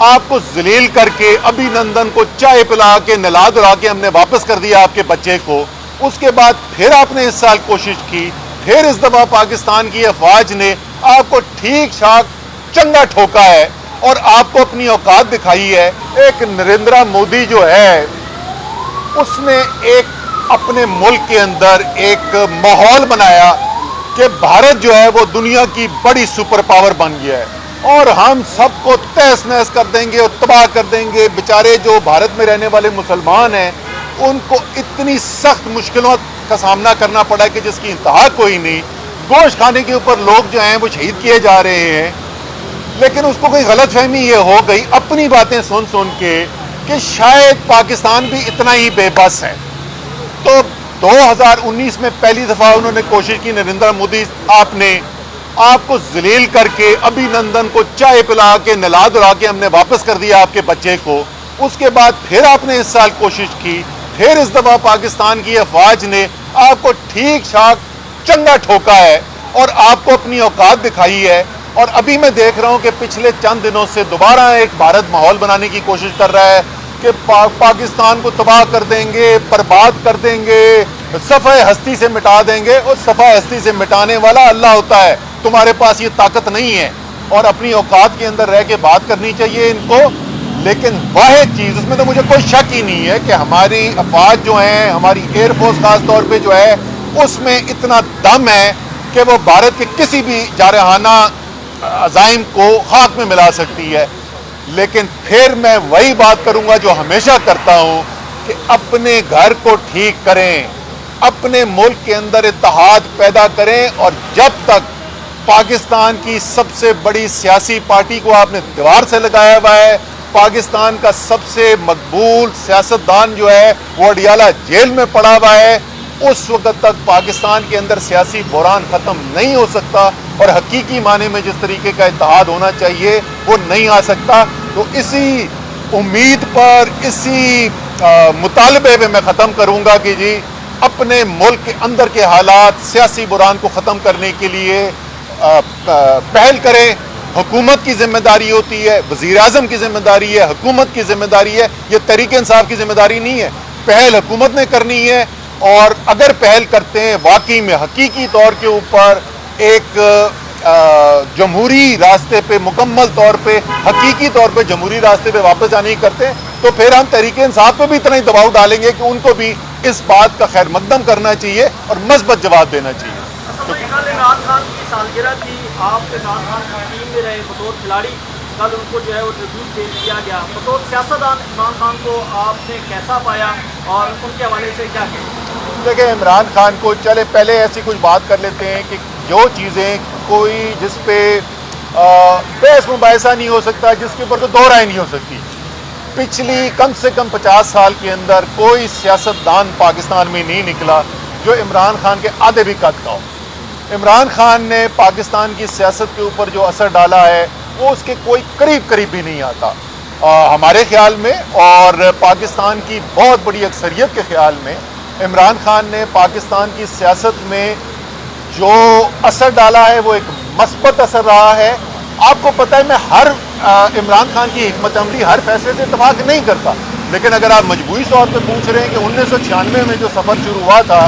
आपको जलील करके अभिनंदन को चाय पिला के नला धुला के हमने वापस कर दिया आपके बच्चे को। उसके बाद फिर आपने इस साल कोशिश की, फिर इस दफा पाकिस्तान की अफवाज ने आपको ठीक ठाक चंगा ठोका है और आपको अपनी औकात दिखाई है। एक नरेंद्र मोदी जो है उसने एक अपने मुल्क के अंदर एक माहौल बनाया कि भारत जो है वो दुनिया की बड़ी सुपर पावर बन गया है और हम सबको तहस नहस कर देंगे और तबाह कर देंगे। बेचारे जो भारत में रहने वाले मुसलमान हैं उनको इतनी सख्त मुश्किलों का सामना करना पड़ा कि जिसकी इंतहा कोई नहीं। गोश्त खाने के ऊपर लोग जो हैं वो शहीद किए जा रहे हैं, लेकिन उसको कोई गलतफहमी ये हो गई अपनी बातें सुन सुन के कि शायद पाकिस्तान भी इतना ही बेबस है। तो 2019 में पहली दफा उन्होंने कोशिश की, नरेंद्र मोदी आपने आपको जलील करके अभिनंदन को चाय पिला के नला धुला के हमने वापस कर दिया आपके बच्चे को। उसके बाद फिर आपने इस साल कोशिश की, फिर इस दफा पाकिस्तान की अफवाज ने आपको ठीक ठाक चंगा ठोका है और आपको अपनी औकात दिखाई है। और अभी मैं देख रहा हूं कि पिछले चंद दिनों से दोबारा एक भारत माहौल बनाने की कोशिश कर रहा है कि पाकिस्तान को तबाह कर देंगे, बर्बाद कर देंगे, सफ़े हस्ती से मिटा देंगे। और सफ़ा हस्ती से मिटाने वाला अल्लाह होता है, तुम्हारे पास ये ताकत नहीं है और अपनी औकात के अंदर रह के बात करनी चाहिए इनको। लेकिन वह चीज़, उसमें तो मुझे कोई शक ही नहीं है कि हमारी अफवाज जो है, हमारी एयरफोर्स खास तौर पे जो है, उसमें इतना दम है कि वो भारत के किसी भी जारहाना अज़ाइम को खाक में मिला सकती है। लेकिन फिर मैं वही बात करूंगा जो हमेशा करता हूं कि अपने घर को ठीक करें, अपने मुल्क के अंदर इत्तेहाद पैदा करें। और जब तक पाकिस्तान की सबसे बड़ी सियासी पार्टी को आपने दीवार से लगाया हुआ है, पाकिस्तान का सबसे मकबूल सियासतदान जो है वो अडियाला जेल में पड़ा हुआ है, उस वक्त तक पाकिस्तान के अंदर सियासी बुरान ख़त्म नहीं हो सकता और हकीकी माने में जिस तरीके का इत्तेहाद होना चाहिए वो नहीं आ सकता। तो इसी उम्मीद पर, इसी मुतालबे में मैं ख़त्म करूँगा कि जी अपने मुल्क के अंदर के हालात, सियासी बुरान को ख़त्म करने के लिए पहल करें। हुकूमत की जिम्मेदारी होती है, वज़ीर आज़म की जिम्मेदारी है, हुकूमत की जिम्मेदारी है, ये तहरीक इंसाफ की जिम्मेदारी नहीं है। पहल हुकूमत ने करनी है और अगर पहल करते हैं वाकई में हकीकी तौर के ऊपर एक जमहूरी रास्ते पे, मुकम्मल तौर पे, हकीकी तौर पे जमहूरी रास्ते पे वापस जाने की करते हैं, तो फिर हम तहरीक इंसाफ पे भी इतना ही दबाव डालेंगे कि उनको भी इस बात का खैर मकदम करना चाहिए और मस्बत जवाब देना चाहिए। इमरान खान की सालगिरह थी, आप इमरान खान की टीम में रहे बतौर खिलाड़ी, कल उनको जो है वो ट्रिब्यूट दे दिया गया। बतौर सियासतदान इमरान खान को आपने कैसा पाया और उनके हवाले से क्या कहें? देखिए, इमरान खान को चले पहले ऐसी कुछ बात कर लेते हैं कि जो चीज़ें कोई जिस पे बहस मुबाहिसा नहीं हो सकता, जिसके ऊपर तो दो राय नहीं हो सकती, पिछली कम से कम 50 साल के अंदर कोई सियासतदान पाकिस्तान में नहीं निकला जो इमरान खान के आधे भी कद का हो। इमरान खान ने पाकिस्तान की सियासत के ऊपर जो असर डाला है वो उसके कोई करीब भी नहीं आता हमारे ख्याल में, और पाकिस्तान की बहुत बड़ी अक्सरियत के ख्याल में इमरान खान ने पाकिस्तान की सियासत में जो असर डाला है वो एक मस्बत असर रहा है। आपको पता है, मैं हर इमरान खान की हिकमत अमली, हर फैसले से इत्तेफाक नहीं करता, लेकिन अगर आप मजबूरी तौर पर पूछ रहे हैं कि 1996 में जो सफ़र शुरू हुआ था